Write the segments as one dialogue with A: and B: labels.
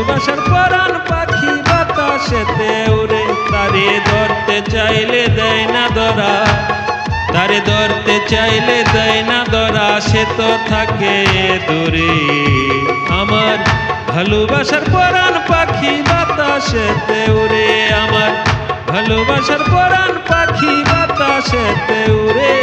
A: ভালোবাসার পরাণ পাখি বাতাসেতে উড়ে, তারে ধরতে চাইলে দেয় না ধরা, তারে ধরতে চাইলে দেয় না ধরা, সে তো থাকে দূরে। আমার ভালোবাসার পরাণ পাখি বাতাসেতে উড়ে, আমার ভালোবাসার পরাণ পাখি বাতাসেতে উড়ে।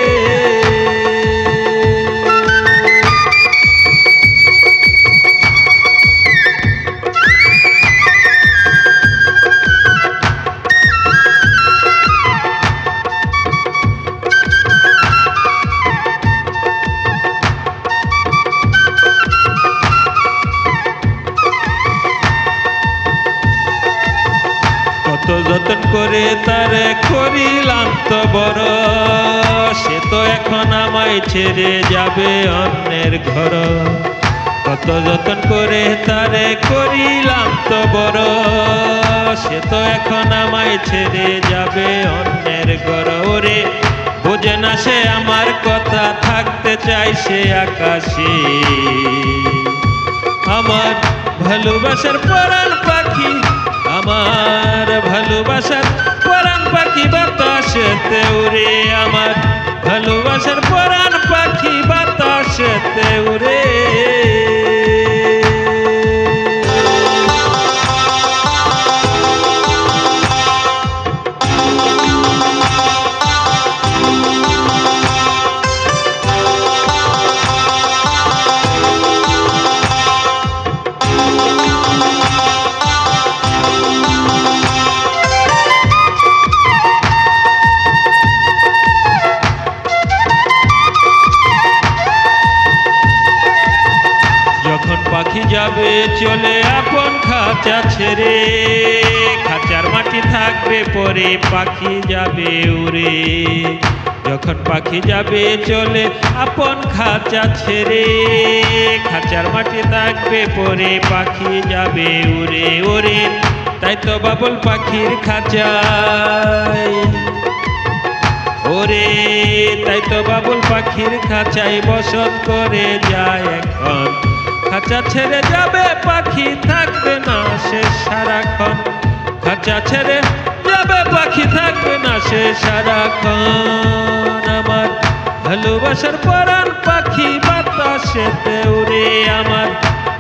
A: কত যতন করে তারে করিলাম তো বড়, সে তো এখন আমায় ছেড়ে যাবে অন্যের ঘর। কত যতন করে তারে করিলাম তো বড়, সে তো এখন আমায় ছেড়ে যাবে অন্যের ঘর। ওরে বোঝে না সে আমার কথা, থাকতে চাই সে আকাশে। আমার ভালোবাসার পরাণ পাখি, আমার ভালোবাসার পরাণ পাখি বাতাসেতে উড়ে, আমার ভালোবাসার পরাণ পাখি বাতাসেতে উড়ে। পাখি যাবে চলে আপন খাঁচা ছেড়ে, খাঁচার মাটি থাকবে পরে পাখি যাবে উড়ে। যখন পাখি যাবে চলে আপন খাঁচা ছেড়ে, খাঁচার মাটি থাকবে পরে পাখি যাবে উড়ে। ওরে তাই তো বাবুল পাখির খাঁচায়, ওরে তাই তো বাবুল পাখির খাঁচায় বসত করে যায় এখন। খাঁচা ছেড়ে যাবে পাখি, থাকবে না সে সারাক্ষণ। খাঁচা ছেড়ে যাবে পাখি, থাকবে না সে সারাক্ষণ। আমার ভালোবাসার পরাণ পাখি বাতাসেতে উড়ে, আমার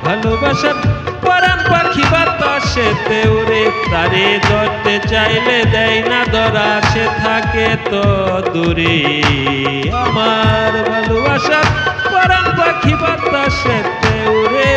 A: ভালোবাসার পরাণ পাখি বাতাসেতে উড়ে। তারে ধরতে চাইলে দেয় না ধরা, সে থাকে তো দূরে। আমার ভালোবাসার পরাণ পাখি বাতাসেতে উড়ে।